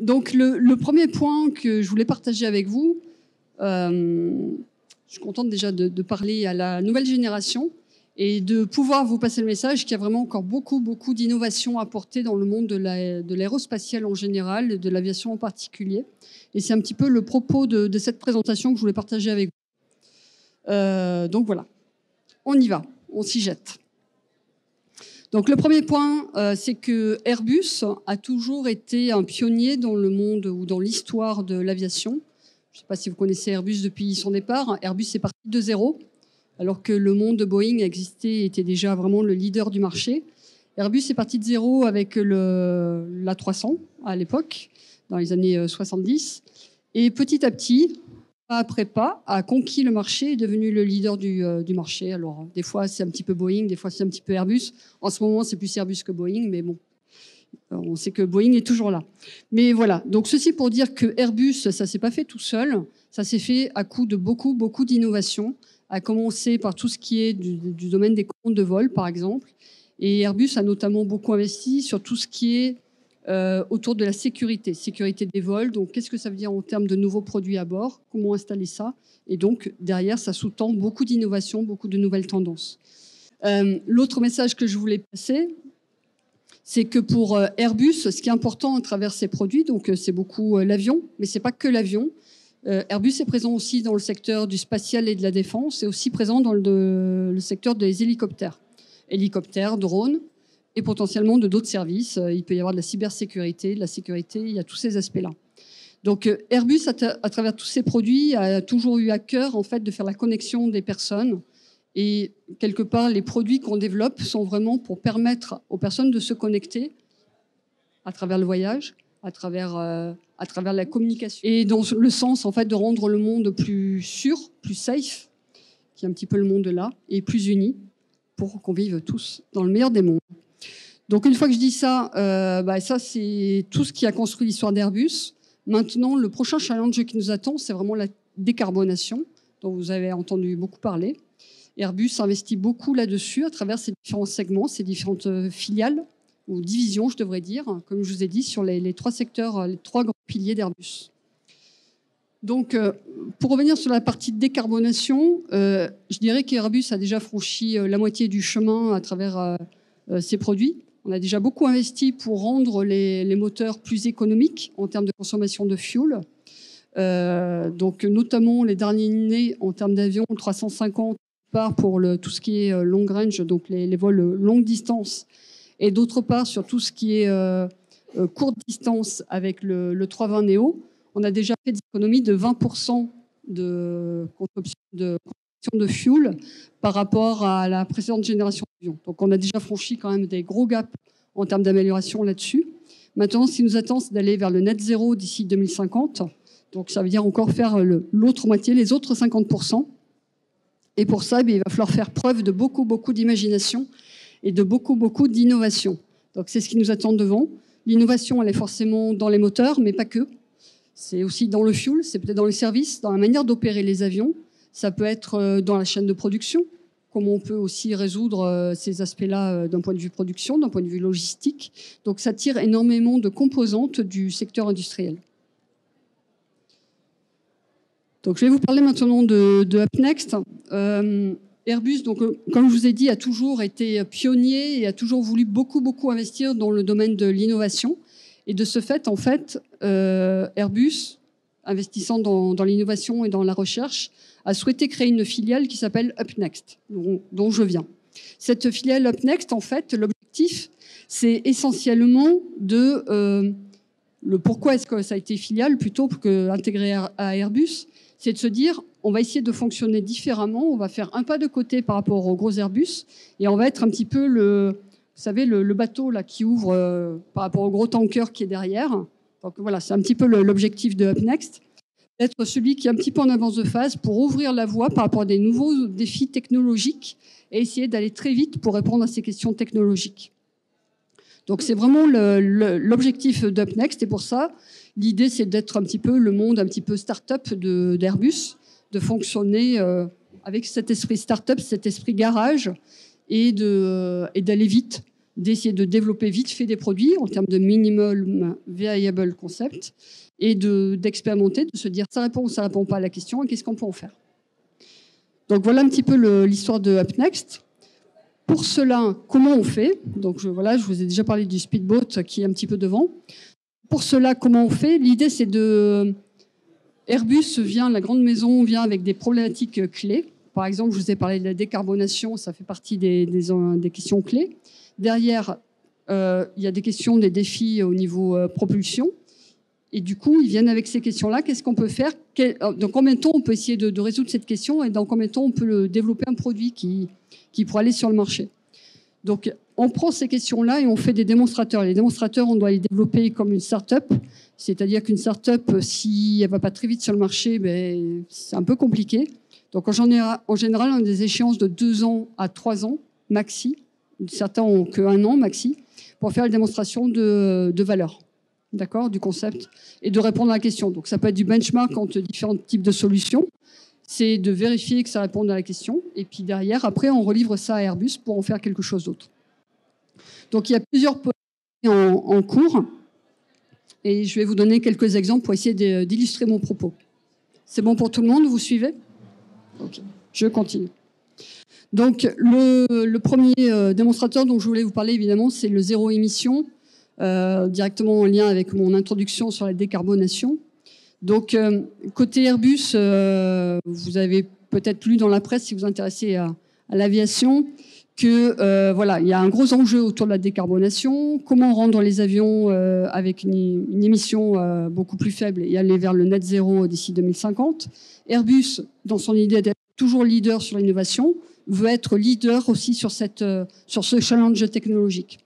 Donc le premier point que je voulais partager avec vous, je suis contente déjà de parler à la nouvelle génération et de pouvoir vous passer le message qu'il y a vraiment encore beaucoup d'innovations à apporter dans le monde de l'aérospatial en général et de l'aviation en particulier. Et c'est un petit peu le propos de cette présentation que je voulais partager avec vous. Donc voilà, on y va, on s'y jette. Donc le premier point, c'est que Airbus a toujours été un pionnier dans le monde ou dans l'histoire de l'aviation. Je ne sais pas si vous connaissez Airbus depuis son départ. Airbus est parti de zéro, alors que le monde de Boeing existait et était déjà vraiment le leader du marché. Airbus est parti de zéro avec l'A300 à l'époque, dans les années 70. Et petit à petit, pas après pas, a conquis le marché et est devenu le leader du marché. Alors, des fois, c'est un petit peu Boeing, des fois, c'est un petit peu Airbus. En ce moment, c'est plus Airbus que Boeing, mais bon, on sait que Boeing est toujours là. Mais voilà, donc ceci pour dire que Airbus, ça s'est pas fait tout seul, ça s'est fait à coup de beaucoup d'innovations, à commencer par tout ce qui est du domaine des commandes de vol, par exemple. Et Airbus a notamment beaucoup investi sur tout ce qui est autour de la sécurité des vols. Donc, qu'est-ce que ça veut dire en termes de nouveaux produits à bord? Comment installer ça? Et donc, derrière, ça sous-tend beaucoup d'innovations, beaucoup de nouvelles tendances. L'autre message que je voulais passer, c'est que pour Airbus, ce qui est important à travers ses produits, donc c'est beaucoup l'avion, mais c'est pas que l'avion. Airbus est présent aussi dans le secteur du spatial et de la défense, et aussi présent dans le secteur des hélicoptères, drones, et potentiellement de d'autres services. Il peut y avoir de la cybersécurité, de la sécurité, il y a tous ces aspects-là. Donc Airbus, à travers tous ces produits, a toujours eu à cœur en fait, de faire la connexion des personnes. Et quelque part, les produits qu'on développe sont vraiment pour permettre aux personnes de se connecter à travers le voyage, à travers la communication. Et dans le sens en fait, de rendre le monde plus sûr, plus safe, qui est un petit peu le monde là, et plus uni, pour qu'on vive tous dans le meilleur des mondes. Donc une fois que je dis ça, ça c'est tout ce qui a construit l'histoire d'Airbus. Maintenant, le prochain challenge qui nous attend, c'est vraiment la décarbonation, dont vous avez entendu beaucoup parler. Airbus investit beaucoup là-dessus à travers ces différents segments, ces différentes filiales, ou divisions, je devrais dire, comme je vous ai dit, sur les trois secteurs, les trois grands piliers d'Airbus. Donc, pour revenir sur la partie de décarbonation, je dirais qu'Airbus a déjà franchi la moitié du chemin à travers ses produits. On a déjà beaucoup investi pour rendre les moteurs plus économiques en termes de consommation de fuel. Donc, notamment les derniers nés en termes d'avions, 350 part pour tout ce qui est long range, donc les vols longue distance, et d'autre part sur tout ce qui est courte distance avec le 320 Neo. On a déjà fait des économies de 20% de consommation de fuel par rapport à la précédente génération d'avions. Donc on a déjà franchi quand même des gros gaps en termes d'amélioration là-dessus. Maintenant, ce qui nous attend, c'est d'aller vers le net zéro d'ici 2050. Donc ça veut dire encore faire l'autre moitié, les autres 50%. Et pour ça, il va falloir faire preuve de beaucoup d'imagination et de beaucoup d'innovation. Donc c'est ce qui nous attend devant. L'innovation, elle est forcément dans les moteurs, mais pas que. C'est aussi dans le fuel, c'est peut-être dans les services, dans la manière d'opérer les avions. Ça peut être dans la chaîne de production, comment on peut aussi résoudre ces aspects-là d'un point de vue production, d'un point de vue logistique. Donc ça tire énormément de composantes du secteur industriel. Donc, je vais vous parler maintenant de UpNext. Airbus, donc, comme je vous ai dit, a toujours été pionnier et a toujours voulu beaucoup investir dans le domaine de l'innovation. Et de ce fait, en fait, Airbus, investissant dans l'innovation et dans la recherche, a souhaité créer une filiale qui s'appelle UpNext, dont je viens. Cette filiale UpNext, en fait, l'objectif, c'est essentiellement le pourquoi est-ce que ça a été filiale plutôt qu'intégré à Airbus. C'est de se dire, on va essayer de fonctionner différemment, on va faire un pas de côté par rapport aux gros Airbus, et on va être un petit peu vous savez, le bateau là, qui ouvre par rapport au gros tanker qui est derrière. Donc voilà, c'est un petit peu l'objectif de UpNext, d'être celui qui est un petit peu en avance de phase pour ouvrir la voie par rapport à des nouveaux défis technologiques et essayer d'aller très vite pour répondre à ces questions technologiques. Donc c'est vraiment l'objectif d'UpNext, et pour ça, l'idée c'est d'être un petit peu le monde un petit peu start-up d'Airbus, de fonctionner avec cet esprit start-up, cet esprit garage, et d'aller vite d'essayer de développer vite fait des produits en termes de minimum viable concept et d'expérimenter, de se dire ça répond ou ça répond pas à la question et qu'est-ce qu'on peut en faire. Donc voilà un petit peu l'histoire de UpNext. Pour cela, comment on fait? Donc voilà, je vous ai déjà parlé du speedboat qui est un petit peu devant. Pour cela, comment on fait? L'idée, c'est de... Airbus vient, la grande maison vient avec des problématiques clés. Par exemple, je vous ai parlé de la décarbonation, ça fait partie des questions clés. Derrière, il y a des questions, des défis au niveau propulsion. Et du coup, ils viennent avec ces questions-là. Qu'est-ce qu'on peut faire? Dans combien de temps on peut essayer de résoudre cette question? Et dans combien de temps on peut développer un produit qui pourrait aller sur le marché? Donc, on prend ces questions-là et on fait des démonstrateurs. Les démonstrateurs, on doit les développer comme une start-up. C'est-à-dire qu'une start-up, si elle ne va pas très vite sur le marché, ben, c'est un peu compliqué. Donc, en général, on a des échéances de 2 ans à 3 ans, maxi. Certains ont que 1 an, maxi, pour faire la démonstration de valeur, d'accord, du concept, et de répondre à la question. Donc, ça peut être du benchmark entre différents types de solutions. C'est de vérifier que ça réponde à la question. Et puis derrière, après, on relivre ça à Airbus pour en faire quelque chose d'autre. Donc, il y a plusieurs projets en cours. Et je vais vous donner quelques exemples pour essayer d'illustrer mon propos. C'est bon pour tout le monde? Vous suivez? Ok, je continue. Donc, le premier démonstrateur dont je voulais vous parler, évidemment, c'est le zéro émission, directement en lien avec mon introduction sur la décarbonation. Donc, côté Airbus, vous avez peut-être lu dans la presse, si vous vous intéressez à l'aviation, que voilà, il y a un gros enjeu autour de la décarbonation. Comment rendre les avions avec une émission beaucoup plus faible et aller vers le net zéro d'ici 2050. Airbus, dans son idée d'être toujours leader sur l'innovation, veut être leader aussi sur ce challenge technologique.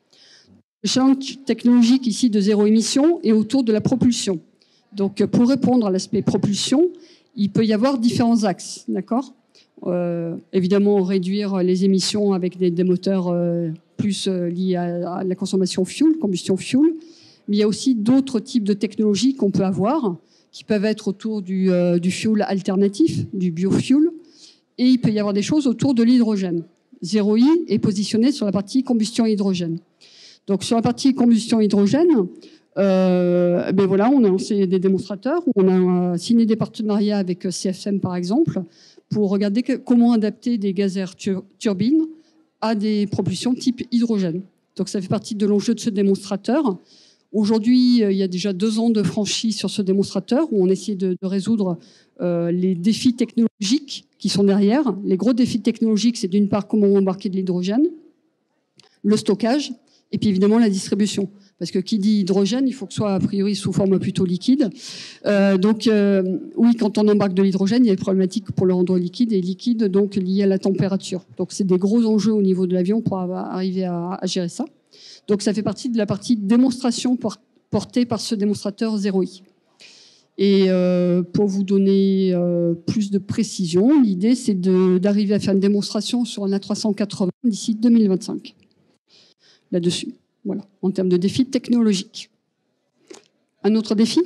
Le challenge technologique ici de zéro émission est autour de la propulsion. Donc, pour répondre à l'aspect propulsion, il peut y avoir différents axes, d'accord ? Évidemment, réduire les émissions avec des moteurs plus liés à la consommation fuel, combustion fuel. Mais il y a aussi d'autres types de technologies qu'on peut avoir, qui peuvent être autour du fuel alternatif, du biofuel. Et il peut y avoir des choses autour de l'hydrogène. Zero I est positionné sur la partie combustion hydrogène. Donc, sur la partie combustion hydrogène, ben voilà, on a lancé des démonstrateurs, on a signé des partenariats avec CFM par exemple, pour regarder comment adapter des gazères turbines à des propulsions type hydrogène. Donc ça fait partie de l'enjeu de ce démonstrateur. Aujourd'hui, il y a déjà 2 ans de franchise sur ce démonstrateur où on essaie de résoudre les défis technologiques qui sont derrière. Les gros défis technologiques, c'est d'une part comment embarquer de l'hydrogène, le stockage, et puis évidemment la distribution. Parce que qui dit hydrogène, il faut que ce soit a priori sous forme plutôt liquide. Oui, quand on embarque de l'hydrogène, il y a des problématiques pour le rendre liquide, et liquide donc lié à la température. Donc c'est des gros enjeux au niveau de l'avion pour arriver à gérer ça. Donc ça fait partie de la partie démonstration portée par ce démonstrateur 0i. Et pour vous donner plus de précision, l'idée c'est d'arriver à faire une démonstration sur un A380 d'ici 2025. Là-dessus. Voilà, en termes de défis technologiques. Un autre défi.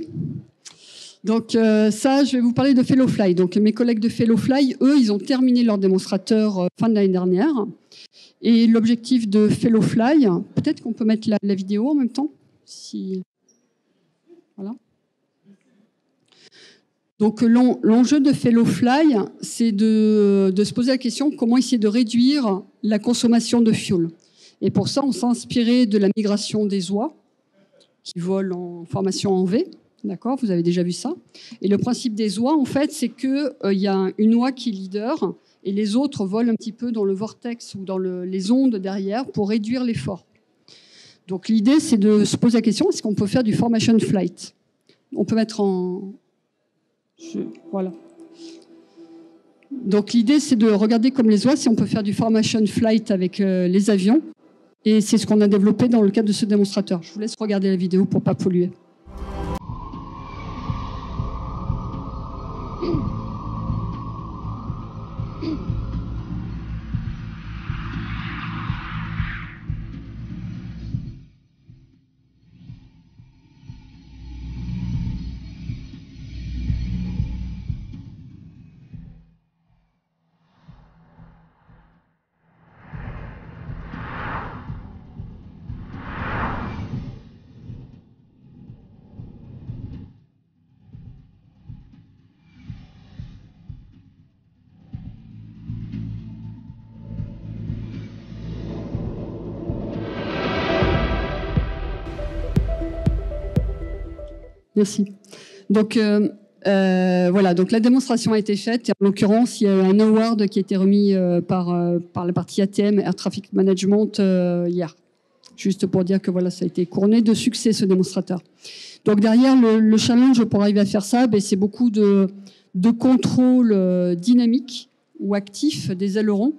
Donc ça, je vais vous parler de Fellowfly. Donc mes collègues de Fellowfly, eux, ils ont terminé leur démonstrateur fin de l'année dernière. Et l'objectif de Fellowfly, peut-être qu'on peut mettre la vidéo en même temps. Voilà. Donc l'enjeu de Fellowfly, c'est de se poser la question comment essayer de réduire la consommation de fuel. Et pour ça, on s'est inspiré de la migration des oies qui volent en formation en V. D'accord, vous avez déjà vu ça. Et le principe des oies, en fait, c'est qu'il y a une oie qui est leader et les autres volent un petit peu dans le vortex ou dans les ondes derrière pour réduire l'effort. Donc l'idée, c'est de se poser la question, est-ce qu'on peut faire du formation flight? On peut mettre en... Voilà. Donc l'idée, c'est de regarder comme les oies si on peut faire du formation flight avec les avions. Et c'est ce qu'on a développé dans le cadre de ce démonstrateur. Je vous laisse regarder la vidéo pour ne pas polluer. Merci. Donc, voilà, donc la démonstration a été faite. Et en l'occurrence, il y a un award qui a été remis par la partie ATM, Air Traffic Management, hier. Juste pour dire que voilà, ça a été couronné de succès, ce démonstrateur. Donc derrière, le challenge pour arriver à faire ça, c'est beaucoup de contrôle dynamique ou actif des ailerons.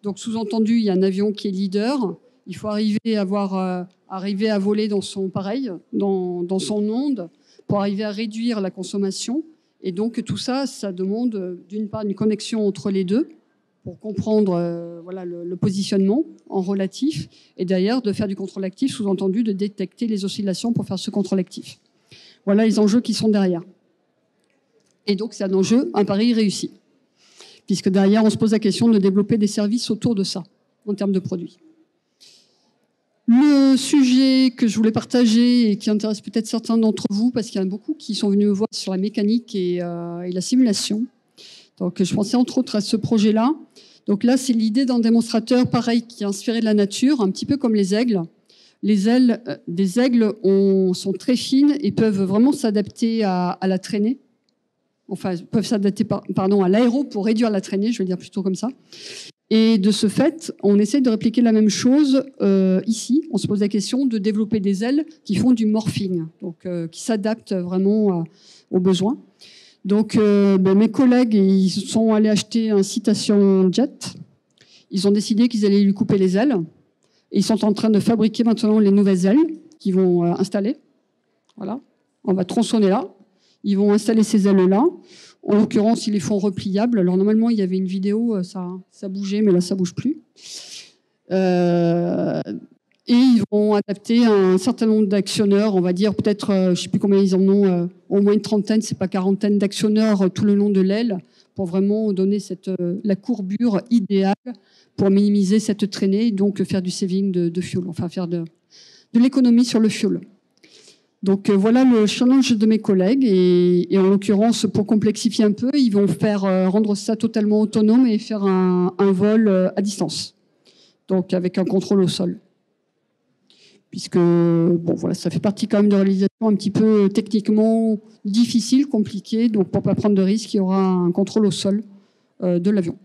Donc sous-entendu, il y a un avion qui est leader. Il faut arriver à voler dans son pareil, dans son onde, pour arriver à réduire la consommation. Et donc tout ça, ça demande d'une part une connexion entre les deux pour comprendre voilà, le positionnement en relatif, et d'ailleurs de faire du contrôle actif, sous-entendu de détecter les oscillations pour faire ce contrôle actif. Voilà les enjeux qui sont derrière. Et donc c'est un enjeu, un pari réussi, puisque derrière on se pose la question de développer des services autour de ça, en termes de produits. Le sujet que je voulais partager et qui intéresse peut-être certains d'entre vous, parce qu'il y en a beaucoup qui sont venus me voir sur la mécanique et la simulation. Donc je pensais entre autres à ce projet-là. Donc là, c'est l'idée d'un démonstrateur pareil qui est inspiré de la nature, un petit peu comme les aigles. Les ailes des aigles sont très fines et peuvent vraiment s'adapter à la traînée. Enfin, peuvent s'adapter à l'aéro pour réduire la traînée, je vais dire plutôt comme ça. Et de ce fait, on essaie de répliquer la même chose ici. On se pose la question de développer des ailes qui font du morphing, donc qui s'adaptent vraiment aux besoins. Donc mes collègues, ils sont allés acheter un Citation Jet. Ils ont décidé qu'ils allaient lui couper les ailes. Et ils sont en train de fabriquer maintenant les nouvelles ailes qu'ils vont installer. Voilà, on va tronçonner là. Ils vont installer ces ailes-là. En l'occurrence, ils les font repliables. Alors normalement, il y avait une vidéo, ça bougeait, mais là, ça bouge plus. Et ils vont adapter un certain nombre d'actionneurs, on va dire peut-être, je ne sais plus combien ils en ont, au moins une trentaine, c'est pas quarantaine d'actionneurs tout le long de l'aile, pour vraiment donner la courbure idéale pour minimiser cette traînée et donc faire du saving de fuel, enfin faire de l'économie sur le fuel. Donc voilà le challenge de mes collègues et en l'occurrence, pour complexifier un peu, ils vont rendre ça totalement autonome et faire un vol à distance, donc avec un contrôle au sol. Puisque bon, voilà, ça fait partie quand même de réalisation un petit peu techniquement difficile, compliquée, donc pour ne pas prendre de risque, il y aura un contrôle au sol de l'avion.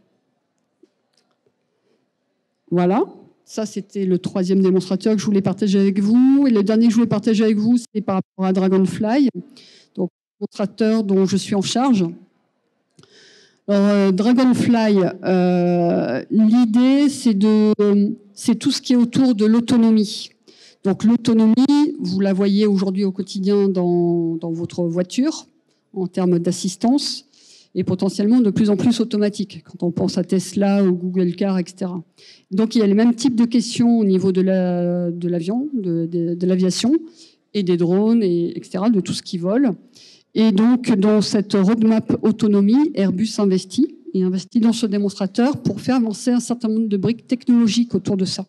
Voilà. Ça, c'était le troisième démonstrateur que je voulais partager avec vous. Et le dernier que je voulais partager avec vous, c'est par rapport à Dragonfly, donc le démonstrateur dont je suis en charge. Alors, Dragonfly, l'idée, c'est tout ce qui est autour de l'autonomie. Donc l'autonomie, vous la voyez aujourd'hui au quotidien dans votre voiture, en termes d'assistance, et potentiellement de plus en plus automatique, quand on pense à Tesla ou Google Car, etc. Donc il y a les mêmes types de questions au niveau de l'avion, de l'aviation, et des drones, etc., de tout ce qui vole. Et donc dans cette roadmap autonomie, Airbus investit dans ce démonstrateur pour faire avancer un certain nombre de briques technologiques autour de ça.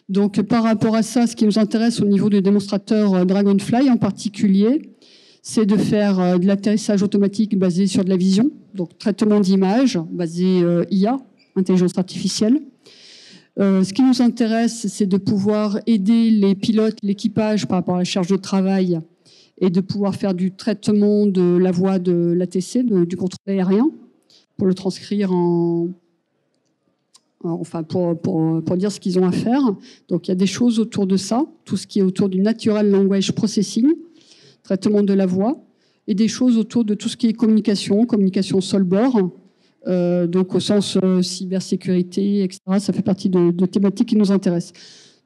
Donc par rapport à ça, ce qui nous intéresse au niveau du démonstrateur Dragonfly en particulier, c'est de faire de l'atterrissage automatique basé sur de la vision, donc traitement d'images basé IA, intelligence artificielle. Ce qui nous intéresse, c'est de pouvoir aider les pilotes, l'équipage par rapport à la charge de travail et de pouvoir faire du traitement de la voix de l'ATC, du contrôle aérien, pour le transcrire enfin pour dire ce qu'ils ont à faire. Donc il y a des choses autour de ça, tout ce qui est autour du Natural Language Processing, traitement de la voix, et des choses autour de tout ce qui est communication sol-bord, donc au sens cybersécurité, etc. Ça fait partie de thématiques qui nous intéressent.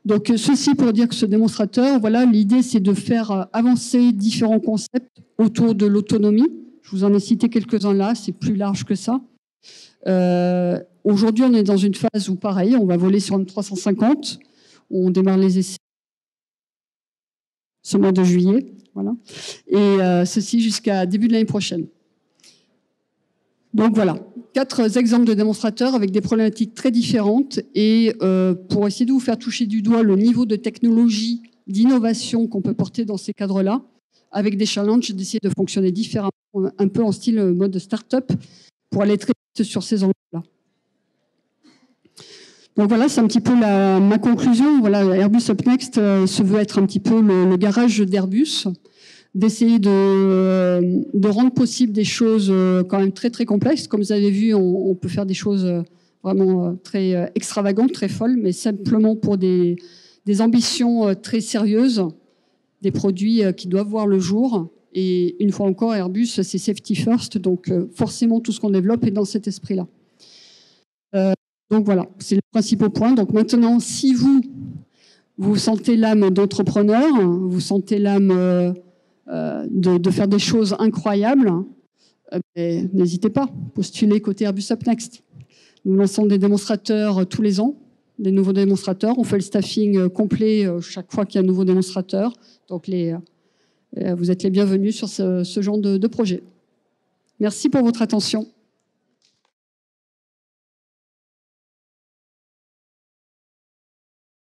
Donc ceci pour dire que ce démonstrateur, voilà, l'idée c'est de faire avancer différents concepts autour de l'autonomie. Je vous en ai cité quelques-uns là, c'est plus large que ça. Aujourd'hui, on est dans une phase où, pareil, on va voler sur une 350. On démarre les essais ce mois de juillet. Voilà. Et ceci jusqu'à début de l'année prochaine. Donc voilà, 4 exemples de démonstrateurs avec des problématiques très différentes. Et pour essayer de vous faire toucher du doigt le niveau de technologie, d'innovation qu'on peut porter dans ces cadres-là, avec des challenges, d'essayer de fonctionner différemment, un peu en style mode start-up, pour aller très vite sur ces enjeux-là. Donc voilà, c'est un petit peu ma conclusion. Voilà, Airbus UpNext se veut être un petit peu le garage d'Airbus. d'essayer de rendre possible des choses quand même très très complexes. Comme vous avez vu, on peut faire des choses vraiment très extravagantes, très folles, mais simplement pour des ambitions très sérieuses, des produits qui doivent voir le jour. Et une fois encore, Airbus, c'est safety first, donc forcément tout ce qu'on développe est dans cet esprit-là. Donc voilà, c'est le principal point. Donc maintenant, si vous sentez l'âme d'entrepreneur, vous sentez l'âme de faire des choses incroyables, n'hésitez pas, postulez côté Airbus UpNext. Nous lançons des démonstrateurs tous les ans, des nouveaux démonstrateurs. On fait le staffing complet chaque fois qu'il y a un nouveau démonstrateur. Donc vous êtes les bienvenus sur ce genre de projet. Merci pour votre attention.